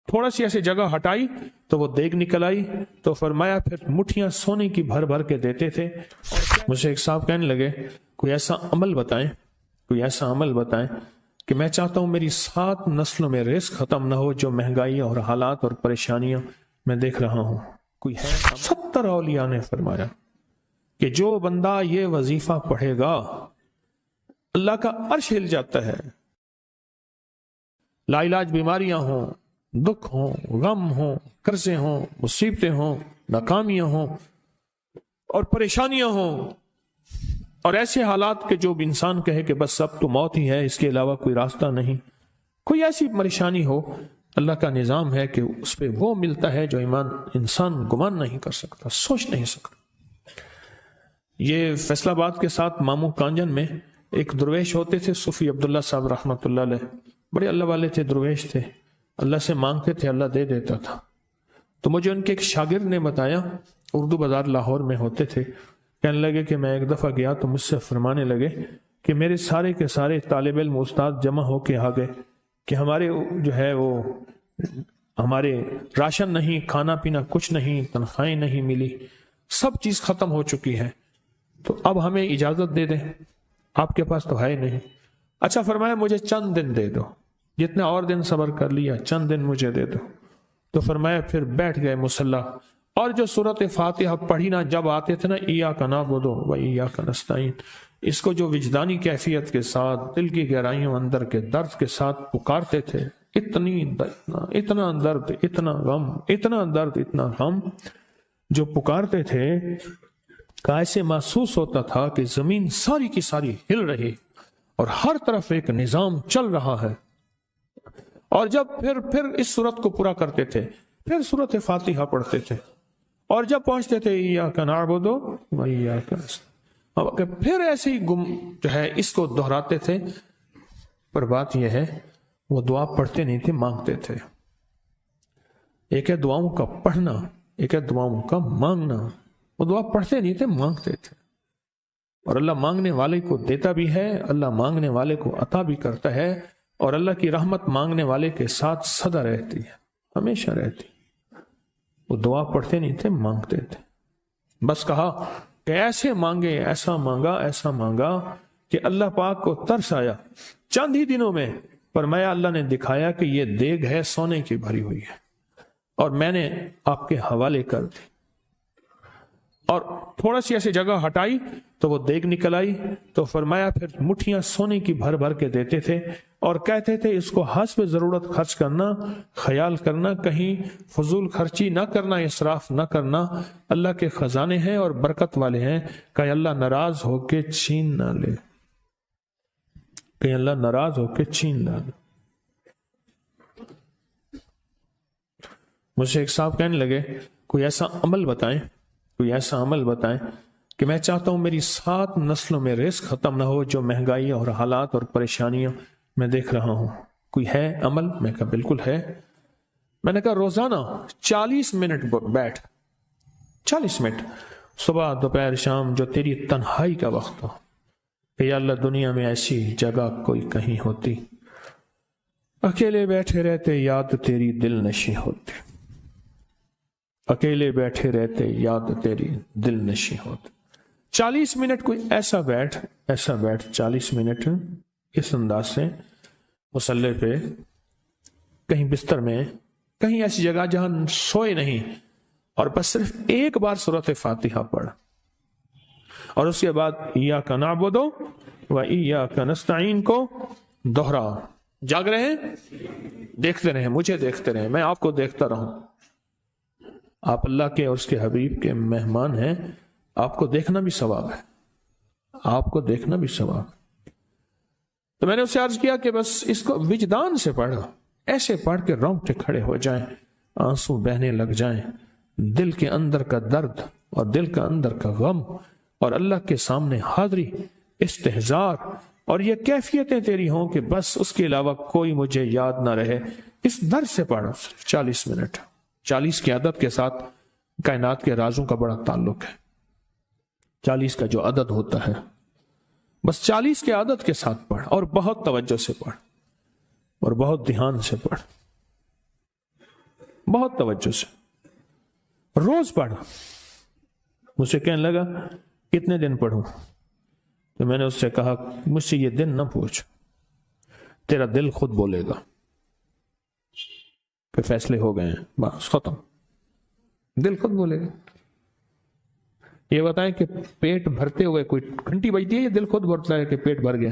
تھوڑا سی ایسی جگہ ہٹائی تو وہ دیگ نکل آئی، تو فرمایا پھر مٹھیاں سونے کی بھر بھر کے دیتے تھے۔ مجھے ایک صاحب کہنے لگے کوئی ایسا عمل بتائیں، کوئی ایسا عمل بتائیں کہ میں چاہتا ہوں میری 7 نسلوں میں رزق ختم نہ ہو، جو مہنگائی اور حالات اور پریشانیاں میں دیکھ رہا ہوں کوئی ہے؟ 70 اولیاء نے فرمایا کہ جو بندہ یہ وظیفہ پڑھے گا اللہ کا عرش ہل جاتا ہے، لا علاج بیماریاں ہوں، دکھ ہوں، غم ہوں، قرضے ہوں، مصیبتیں ہوں، ناکامیاں ہوں اور پریشانیاں ہوں اور ایسے حالات کے جو انسان کہے کہ بس اب تو موت ہی ہے، اس کے علاوہ کوئی راستہ نہیں، کوئی ایسی پریشانی ہو، اللہ کا نظام ہے کہ اس پہ وہ ملتا ہے جو انسان گمان نہیں کر سکتا، سوچ نہیں سکتا۔ یہ فیصل آباد کے ساتھ مامو کانجن میں ایک درویش ہوتے تھے، صوفی عبداللہ صاحب رحمۃ اللہ علیہ، بڑے اللہ والے تھے، درویش تھے، اللہ سے مانگتے تھے، اللہ دے دیتا تھا۔ تو مجھے ان کے ایک شاگرد نے بتایا، اردو بازار لاہور میں ہوتے تھے، کہنے لگے کہ میں ایک دفعہ گیا تو مجھ سے فرمانے لگے کہ میرے سارے کے سارے طالب علم استاد جمع ہو کے آ گئے کہ ہمارے جو ہے وہ ہمارے راشن نہیں، کھانا پینا کچھ نہیں، تنخواہیں نہیں ملی، سب چیز ختم ہو چکی ہے، تو اب ہمیں اجازت دے دیں، آپ کے پاس تو ہے نہیں۔ اچھا فرمایا مجھے چند دن دے دو، جتنے اور دن صبر کر لیا، چند دن مجھے دے دو۔ تو فرمایا پھر بیٹھ گئے مصلی، اور جو سورۃ فاتحہ پڑھی نا جب آتے تھے نا، ایاک نعبد و ایاک نستعین، اس کو جو وجدانی کیفیت کے ساتھ دل کی گہرائیوں اندر کے درد کے ساتھ پکارتے تھے، اتنا درد، اتنا غم، اتنا درد، اتنا غم جو پکارتے تھے کہ ایسے محسوس ہوتا تھا کہ زمین ساری کی ساری ہل رہی اور ہر طرف ایک نظام چل رہا ہے۔ اور جب پھر اس صورت کو پورا کرتے تھے، پھر سورۃ فاتحہ پڑھتے تھے، اور جب پہنچتے تھے ایاک نعبد و ایاک نستعین، پھر ایسے ہی جو ہے اس کو دہراتے تھے۔ پر بات یہ ہے وہ دعا پڑھتے نہیں تھے، مانگتے تھے۔ ایک ہے دعاؤں کا پڑھنا، ایک ہے دعاؤں کا مانگنا۔ وہ دعا پڑھتے نہیں تھے، مانگتے تھے، اور اللہ مانگنے والے کو دیتا بھی ہے، اللہ مانگنے والے کو عطا بھی کرتا ہے، اور اللہ کی رحمت مانگنے والے کے ساتھ سدا رہتی ہے، ہمیشہ رہتی۔ وہ دعا پڑھتے نہیں تھے، مانگتے تھے۔ بس کہا کہ ایسے مانگے، ایسا مانگا، ایسا مانگا کہ اللہ پاک کو ترس آیا۔ چند ہی دنوں میں فرمایا اللہ نے دکھایا کہ یہ دیگ ہے سونے کی بھری ہوئی ہے، اور میں نے آپ کے حوالے کر دی، اور تھوڑا سی ایسی جگہ ہٹائی تو وہ دیگ نکل آئی، تو فرمایا پھر مٹھیاں سونے کی بھر بھر کے دیتے تھے، اور کہتے تھے اس کو حسب ضرورت خرچ کرنا، خیال کرنا، کہیں فضول خرچی نہ کرنا، اسراف نہ کرنا، اللہ کے خزانے ہیں اور برکت والے ہیں، کہ اللہ ناراض ہو کے چھین نہ لے، کہ اللہ ناراض ہو کے چھین نہ لے۔ مجھے ایک صاحب کہنے لگے کوئی ایسا عمل بتائیں، کوئی ایسا عمل بتائیں کہ میں چاہتا ہوں میری 7 نسلوں میں رزق ختم نہ ہو، جو مہنگائی اور حالات اور پریشانیاں میں دیکھ رہا ہوں کوئی ہے عمل؟ میں کہا بالکل ہے۔ میں نے کہا روزانہ 40 منٹ بیٹھ، 40 منٹ صبح دوپہر شام، جو تیری تنہائی کا وقت ہو، کہ یا اللہ دنیا میں ایسی جگہ کوئی کہیں ہوتی، اکیلے بیٹھے رہتے یاد تیری دل نشیں ہوتی، اکیلے بیٹھے رہتے یاد تیری دل نشیں ہوتی۔ 40 منٹ کوئی ایسا بیٹھ 40 منٹ اس انداز سے مصلی پہ، کہیں بستر میں، کہیں ایسی جگہ جہاں سوئے نہیں، اور بس صرف ایک بار سورۃ فاتحہ پڑھ، اور اس کے بعد ایاک نعبد و ایاک نستعین کو دوہرا۔ جاگ رہے ہیں، دیکھتے رہیں، مجھے دیکھتے رہیں، میں آپ کو دیکھتا رہوں۔ آپ اللہ کے اور اس کے حبیب کے مہمان ہیں، آپ کو دیکھنا بھی ثواب ہے، آپ کو دیکھنا بھی ثواب ہے۔ تو میں نے اسے عرض کیا کہ بس اس کو وجدان سے پڑھا، ایسے پڑھ کے رونگٹے کھڑے ہو جائیں، آنسو بہنے لگ جائیں، دل کے اندر کا درد اور دل کا اندر کا غم اور اللہ کے سامنے حاضری، استحضار، اور یہ کیفیتیں تیری ہوں کہ بس اس کے علاوہ کوئی مجھے یاد نہ رہے۔ اس درد سے پڑھا 40 منٹ۔ 40 کی عدد کے ساتھ کائنات کے رازوں کا بڑا تعلق ہے۔ 40 کا جو عدد ہوتا ہے، بس 40 کے عدد کے ساتھ پڑھ، اور بہت توجہ سے پڑھ، اور بہت دھیان سے پڑھ۔ بہت توجہ سے، روز پڑھ۔ مجھ سے کہنے لگا کتنے دن پڑھوں؟ تو میں نے اس سے کہا مجھ سے یہ دن نہ پوچھ، تیرا دل خود بولے گا۔ پھر فیصلے ہو گئے ہیں، بس ختم، دل خود بولے گا۔ یہ بتائیں کہ پیٹ بھرتے ہوئے کوئی گھنٹی بجتی ہے یا دل خود بولتا ہے کہ پیٹ بھر گیا؟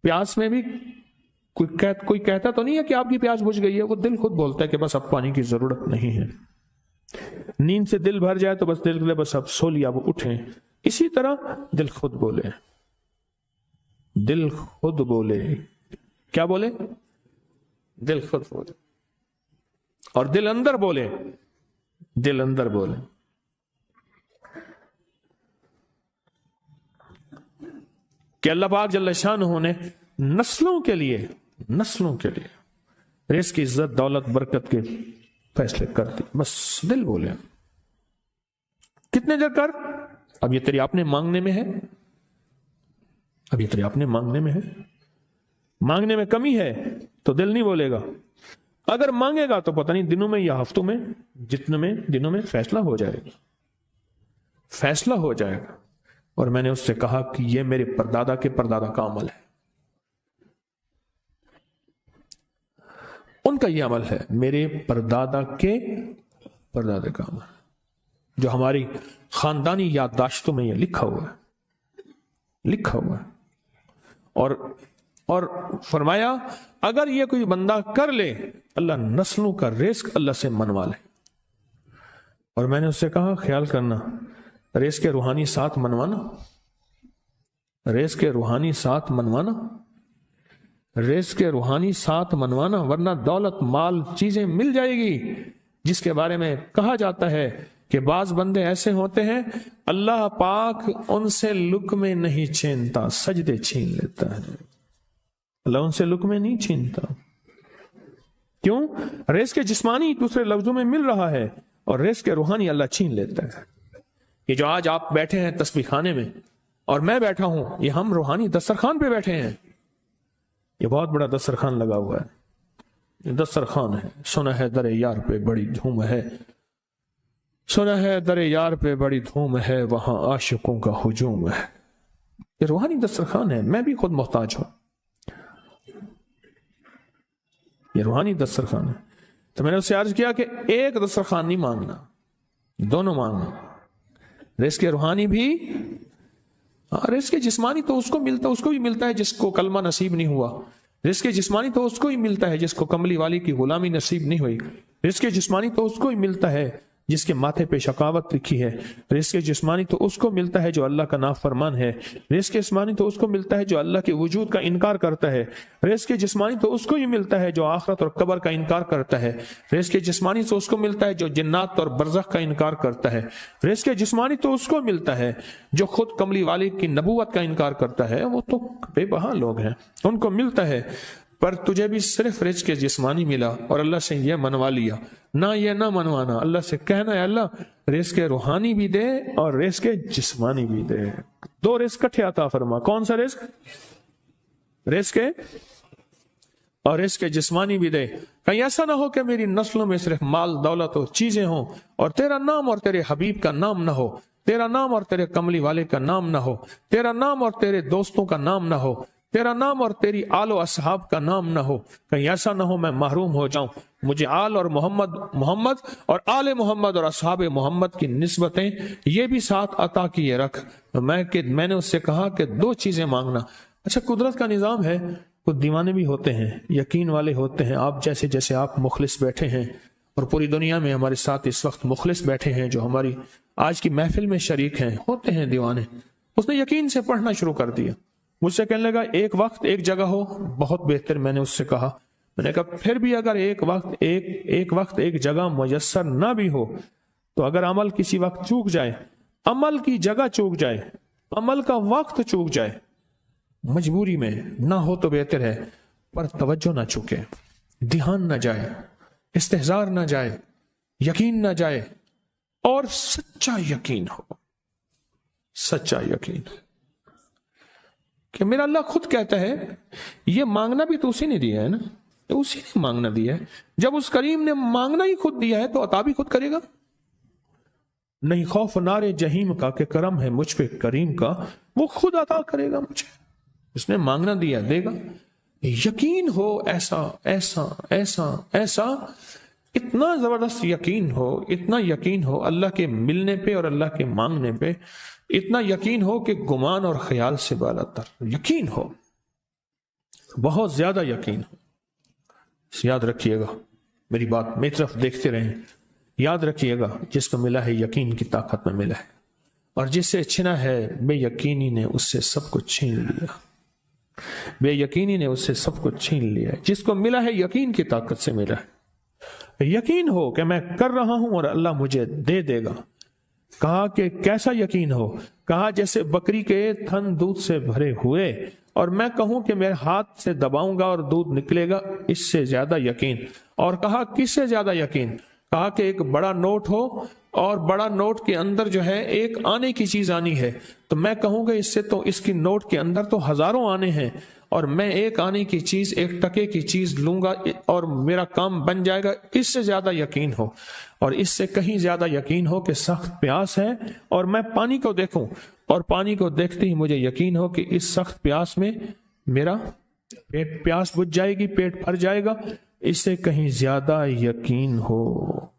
پیاس میں بھی کوئی کہتا تو نہیں ہے کہ آپ کی پیاس بجھ گئی ہے، وہ دل خود بولتا ہے کہ بس اب پانی کی ضرورت نہیں ہے۔ نیند سے دل بھر جائے تو بس دل بس اب سو لیا، وہ اٹھیں۔ اسی طرح دل خود بولے، دل خود بولے، کیا بولے؟ دل خود بولے، اور دل اندر بولے، دل اندر بولے۔ کہ اللہ پاک جل شانہ نے نسلوں کے لیے رزق کی عزت، دولت، برکت کے فیصلے کر دی، بس دل بولے۔ کتنے دیر کر؟ اب یہ تیری اپنے مانگنے میں ہے، اب یہ تیری اپنے مانگنے میں ہے۔ مانگنے میں کمی ہے تو دل نہیں بولے گا، اگر مانگے گا تو پتہ نہیں دنوں میں یا ہفتوں میں، جتنے میں دنوں میں فیصلہ ہو جائے گا، فیصلہ ہو جائے گا۔ اور میں نے اس سے کہا کہ یہ میرے پردادا کے پردادا کا عمل ہے، ان کا یہ عمل ہے، میرے پردادا کے پردادا کا عمل، جو ہماری خاندانی یادداشتوں میں یہ لکھا ہوا ہے۔ اور فرمایا اگر یہ کوئی بندہ کر لے، اللہ نسلوں کا رزق اللہ سے منوا لے۔ اور میں نے اس سے کہا خیال کرنا، رزق کے روحانی ساتھ منوانا، رزق کے روحانی ساتھ منوانا، رزق کے روحانی ساتھ منوانا، ورنہ دولت، مال، چیزیں مل جائے گی جس کے بارے میں کہا جاتا ہے کہ بعض بندے ایسے ہوتے ہیں اللہ پاک ان سے لقمے نہیں چھینتا، سجدے چھین لیتا ہے۔ اللہ ان سے لقمے نہیں چھینتا، کیوں؟ رزق جسمانی دوسرے لفظوں میں مل رہا ہے، اور رزق روحانی اللہ چھین لیتا ہے۔ یہ جو آج آپ بیٹھے ہیں تسبیح خانے میں اور میں بیٹھا ہوں، یہ ہم روحانی دسترخوان پہ بیٹھے ہیں۔ یہ بہت بڑا دسترخوان لگا ہوا ہے، یہ دسترخوان ہے۔ سنا ہے در یار پہ بڑی دھوم ہے، سنا ہے در یار پہ بڑی دھوم ہے، وہاں عاشقوں کا ہجوم ہے۔ یہ روحانی دسترخوان ہے، میں بھی خود محتاج ہوں، یہ روحانی دسترخوان ہے۔ تو میں نے اس سے عرض کیا کہ ایک دسترخوان نہیں مانگنا، دونوں مانگنا، رزق روحانی بھی، رزق جسمانی تو اس کو بھی ملتا ہے جس کو کلمہ نصیب نہیں ہوا، رزق جسمانی تو اس کو ہی ملتا ہے جس کو کملی والی کی غلامی نصیب نہیں ہوئی، رزق جسمانی تو اس کو ہی ملتا ہے جس کے ماتھے پہ شقاوت لکھی ہے، رزق جسمانی تو اس کو ملتا ہے جو اللہ کا نافرمان ہے، رزق جسمانی تو اس کو ملتا ہے جو اللہ کے وجود کا انکار کرتا ہے، رزق جسمانی تو اس کو ہی ملتا ہے جو آخرت اور قبر کا انکار کرتا ہے، رزق جسمانی تو اس کو ملتا ہے جو جنات اور برزخ کا انکار کرتا ہے، رزق جسمانی تو اس کو ملتا ہے جو خود کملی والے کی نبوت کا انکار کرتا ہے۔ وہ تو بے بہا لوگ ہیں، ان کو ملتا ہے، پر تجھے بھی صرف رزق جسمانی ملا اور اللہ سے یہ منوا لیا، نہ یہ نہ منوانا، اللہ سے کہنا ہے اللہ رزق روحانی بھی دے اور رزق جسمانی بھی دے، دو رزق کٹھے عطا فرما۔ کون سا رزق؟ رزق اور رزق جسمانی بھی دے۔ کہیں ایسا نہ ہو کہ میری نسلوں میں صرف مال، دولت اور چیزیں ہوں اور تیرا نام اور تیرے حبیب کا نام نہ ہو، تیرا نام اور تیرے کملی والے کا نام نہ ہو، تیرا نام اور تیرے دوستوں کا نام نہ ہو، تیرا نام اور تیری آل و اصحاب کا نام نہ ہو۔ کہیں ایسا نہ ہو میں محروم ہو جاؤں، مجھے آل اور محمد اور آل محمد اور اصحاب محمد کی نسبتیں یہ بھی ساتھ عطا کیے رکھ۔ میں نے اس سے کہا کہ دو چیزیں مانگنا۔ اچھا، قدرت کا نظام ہے، کچھ دیوانے بھی ہوتے ہیں، یقین والے ہوتے ہیں، آپ جیسے آپ مخلص بیٹھے ہیں، اور پوری دنیا میں ہمارے ساتھ اس وقت مخلص بیٹھے ہیں جو ہماری آج کی محفل میں شریک ہیں، ہوتے ہیں دیوانے۔ اس نے یقین سے پڑھنا شروع کر دیا، مجھ سے کہنے لگا ایک وقت ایک جگہ ہو بہت بہتر۔ میں نے اس سے کہا، میں نے کہا پھر بھی اگر ایک وقت ایک جگہ میسر نہ بھی ہو تو اگر عمل کسی وقت چوک جائے، عمل کی جگہ چوک جائے، عمل کا وقت چوک جائے، مجبوری میں نہ ہو تو بہتر ہے، پر توجہ نہ چوکے، دھیان نہ جائے، استحضار نہ جائے، یقین نہ جائے، اور سچا یقین ہو، سچا یقین کہ میرا اللہ خود کہتا ہے یہ مانگنا بھی تو اسی نے دیا ہے نا، اسی نے مانگنا دیا ہے. جب اس کریم نے مانگنا ہی خود دیا ہے تو عطا بھی خود کرے گا. نہیں خوف نار جہیم کا کہ کرم ہے مجھ پہ کریم کا، وہ خود عطا کرے گا مجھے. اس نے مانگنا دیا دے گا. یقین ہو ایسا ایسا ایسا ایسا، اتنا زبردست یقین ہو، اتنا یقین ہو اللہ کے ملنے پہ اور اللہ کے مانگنے پہ، اتنا یقین ہو کہ گمان اور خیال سے بالا تر یقین ہو، بہت زیادہ یقین ہو. یاد رکھیے گا میری بات، میری طرف دیکھتے رہیں. یاد رکھیے گا جس کو ملا ہے یقین کی طاقت میں ملا ہے، اور جس سے چھنا ہے بے یقینی نے اس سے سب کچھ چھین لیا. بے یقینی نے اس سے سب کچھ چھین لیا. جس کو ملا ہے یقین کی طاقت سے ملا ہے. یقین ہو کہ میں کر رہا ہوں اور اللہ مجھے دے دے گا. کہا کہ کیسا یقین ہو؟ کہا جیسے بکری کے تھن دودھ سے بھرے ہوئے اور میں کہوں کہ میرے ہاتھ سے دباؤں گا اور دودھ نکلے گا، اس سے زیادہ یقین. اور کہا کس سے زیادہ یقین؟ کہا کہ ایک بڑا نوٹ ہو اور بڑا نوٹ کے اندر جو ہے ایک آنے کی چیز آنی ہے، تو میں کہوں گا اس سے تو اس کی نوٹ کے اندر تو ہزاروں آنے ہیں، اور میں ایک آنے کی چیز، ایک ٹکے کی چیز لوں گا اور میرا کام بن جائے گا. اس سے زیادہ یقین ہو. اور اس سے کہیں زیادہ یقین ہو کہ سخت پیاس ہے اور میں پانی کو دیکھوں اور پانی کو دیکھتے ہی مجھے یقین ہو کہ اس سخت پیاس میں میرا پیاس بجھ جائے گی، پیٹ بھر جائے گا. اس سے کہیں زیادہ یقین ہو.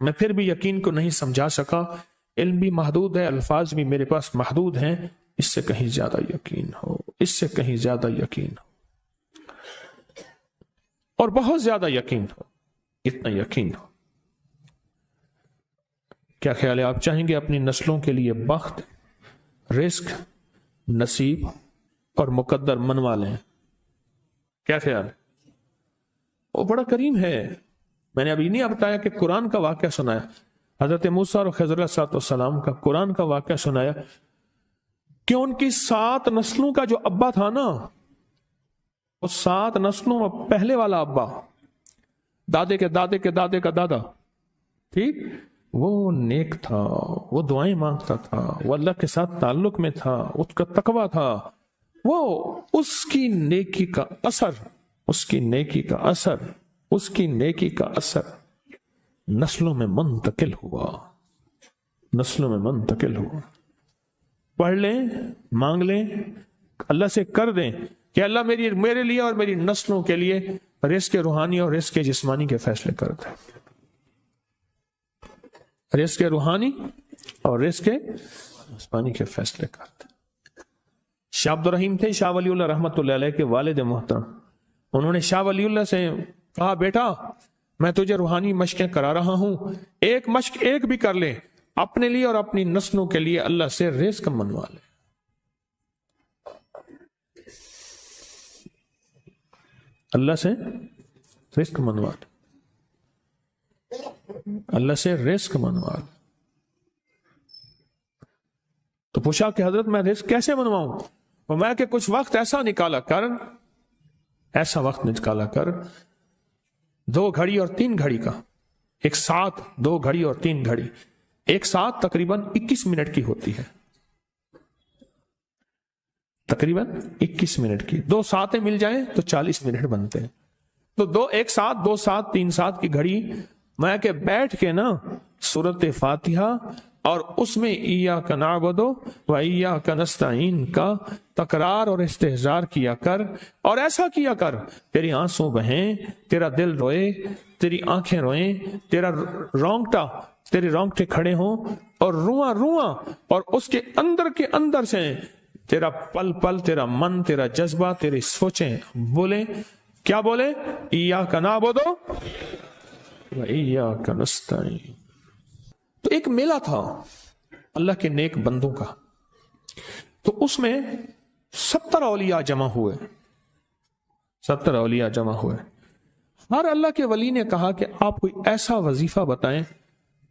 میں پھر بھی یقین کو نہیں سمجھا سکا، علم بھی محدود ہے، الفاظ بھی میرے پاس محدود ہیں. اس سے کہیں زیادہ یقین ہو، اس سے کہیں زیادہ یقین ہو، اور بہت زیادہ یقین ہو. اتنا یقین ہو. کیا خیال ہے؟ آپ چاہیں گے اپنی نسلوں کے لیے بخت، رزق، نصیب اور مقدر منوا لیں؟ کیا خیال ہے؟ وہ بڑا کریم ہے. میں نے ابھی نہیں بتایا کہ قرآن کا واقعہ سنایا، حضرت موسیٰ اور خضر علیہ السلام کا قرآن کا واقعہ سنایا کہ ان کی 7 نسلوں کا جو ابا تھا نا، وہ 7 نسلوں میں پہلے والا ابا، دادے کے دادے کے دادے کا دادا، ٹھیک، وہ نیک تھا، وہ دعائیں مانگتا تھا، وہ اللہ کے ساتھ تعلق میں تھا، اس کا تقویٰ تھا. وہ اس کی نیکی کا اثر، اس کی نیکی کا اثر، اس کی نیکی کا اثر نسلوں میں منتقل ہوا، نسلوں میں منتقل ہوا. پڑھ لیں، مانگ لیں، اللہ سے کر دیں کہ اللہ میرے لیے اور میری نسلوں کے لیے رزق روحانی اور رزق جسمانی کے فیصلے کر دیں. رزق روحانی اور رزق جسمانی کے فیصلے کر دیں. شاہ عبد الرحیم تھے شاہ ولی اللہ رحمۃ اللہ علیہ کے والد محترم. انہوں نے شاہ ولی اللہ سے کہا بیٹا میں تجھے روحانی مشقیں کرا رہا ہوں، ایک مشق ایک بھی کر لے، اپنے لیے اور اپنی نسلوں کے لیے اللہ سے رزق منوا لے. اللہ سے رزق منوا لے، اللہ سے رزق منوا لے. تو پوچھا کہ حضرت میں رزق کیسے منواؤں؟ فرمایا کہ کچھ وقت ایسا نکالا کر، ایسا وقت نکالا کر 2 گھڑی اور 3 گھڑی کا، ایک ساتھ 2 گھڑی اور 3 گھڑی، ایک ساتھ تقریباً 21 منٹ کی ہوتی ہے، تقریباً 21 منٹ کی. 2 ساتیں مل جائیں تو 40 منٹ بنتے ہیں. تو ایک ساتھ 2 ساتھ 3 ساتھ کی گھڑی میں کہ بیٹھ کے نا سورت فاتحہ اور اس میں ایاک نعبد و ایاک نستعین کا تکرار اور استحضار کیا کر، اور ایسا کیا کر تیری آنسوں بہیں، تیرا دل روئے، تیری آنکھیں روئیں، تیرے رونگٹے کھڑے ہوں اور رواں رواں، اور اس کے اندر سے تیرا پل پل، تیرا من، تیرا جذبہ، تیری سوچیں بولیں. کیا بولے؟ ایاک نعبد و ایاک نستعین. تو ایک میلہ تھا اللہ کے نیک بندوں کا، تو اس میں 70 اولیاء جمع ہوئے، 70 اولیاء جمع ہوئے. ہر اللہ کے ولی نے کہا کہ آپ کوئی ایسا وظیفہ بتائیں،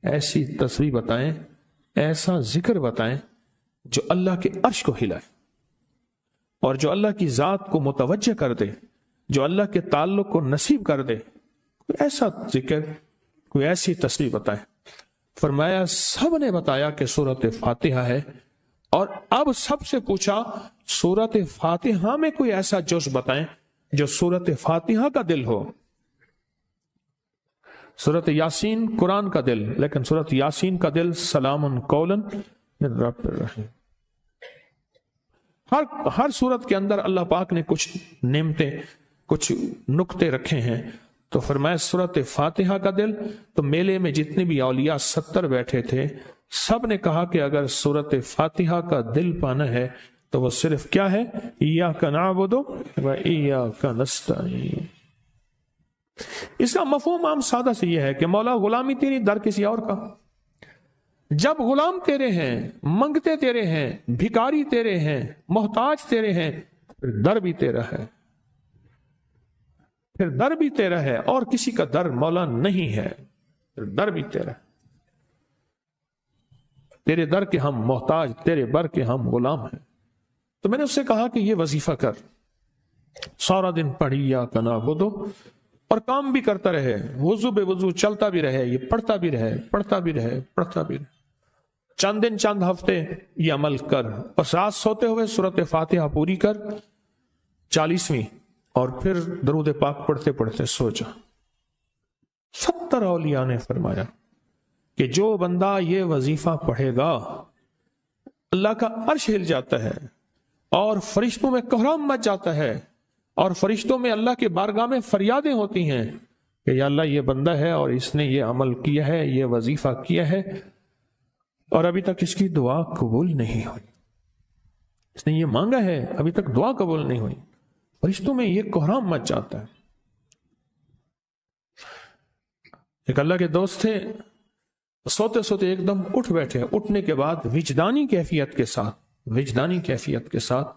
ایسی تسبیح بتائیں، ایسا ذکر بتائیں جو اللہ کے عرش کو ہلائے اور جو اللہ کی ذات کو متوجہ کر دے، جو اللہ کے تعلق کو نصیب کر دے. کوئی ایسا ذکر، کوئی ایسی تسبیح بتائیں. فرمایا سب نے بتایا کہ سورت فاتحہ ہے، اور اب سب سے پوچھا سورت فاتحہ میں کوئی ایسا جز بتائیں جو سورت فاتحہ کا دل ہو. سورۃ یاسین قرآن کا دل، لیکن سورۃ یاسین کا دل سلام قولا من رب الرحیم۔ ہر سورت کے اندر اللہ پاک نے کچھ نعمتیں، کچھ نقطے رکھے ہیں۔ تو فرمایا سورۃ فاتحہ کا دل، تو میلے میں جتنے بھی اولیاء 70 بیٹھے تھے، سب نے کہا کہ اگر سورۃ فاتحہ کا دل پانا ہے تو وہ صرف کیا ہے؟ ایاک نعبد و ایاک نستعین۔ اس کا مفہوم عام سادہ سے یہ ہے کہ مولا غلامی تیری، در کسی اور کا۔ جب غلام تیرے ہیں، منگتے تیرے ہیں، بھکاری تیرے ہیں، محتاج تیرے ہیں، پھر در بھی تیرا ہے، پھر در بھی تیرا ہے، اور کسی کا در مولا نہیں ہے، پھر در بھی تیرا ہے۔ تیرے در کے ہم محتاج، تیرے بر کے ہم غلام ہیں۔ تو میں نے اس سے کہا کہ یہ وظیفہ کر، سارا دن پڑھی ایاک نعبد، اور کام بھی کرتا رہے، وضو بے وضو چلتا بھی رہے، یہ پڑھتا بھی رہے، پڑھتا بھی رہے، پڑھتا بھی رہے، چند دن چند ہفتے یہ عمل کر، بس رات سوتے ہوئے سورۃ فاتحہ پوری کر 40ویں، اور پھر درود پاک پڑھتے پڑھتے سو جا۔ 70 اولیاء نے فرمایا کہ جو بندہ یہ وظیفہ پڑھے گا، اللہ کا عرش ہل جاتا ہے، اور فرشتوں میں کوہرام مچ جاتا ہے، اور فرشتوں میں اللہ کے بارگاہ میں فریادیں ہوتی ہیں کہ یا اللہ یہ بندہ ہے اور اس نے یہ عمل کیا ہے، یہ وظیفہ کیا ہے، اور ابھی تک اس کی دعا قبول نہیں ہوئی، اس نے یہ مانگا ہے ابھی تک دعا قبول نہیں ہوئی۔ فرشتوں میں یہ کوہرام مچ جاتا ہے۔ ایک اللہ کے دوست تھے، سوتے سوتے ایک دم اٹھ بیٹھے، اٹھنے کے بعد وجدانی کیفیت کے ساتھ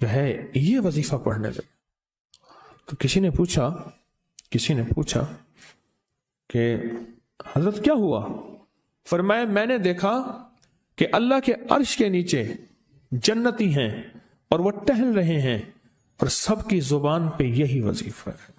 جو ہے یہ وظیفہ پڑھنے لگے۔ تو کسی نے پوچھا کہ حضرت کیا ہوا؟ فرمایا میں نے دیکھا کہ اللہ کے عرش کے نیچے جنتی ہیں اور وہ ٹہل رہے ہیں، اور سب کی زبان پہ یہی وظیفہ ہے۔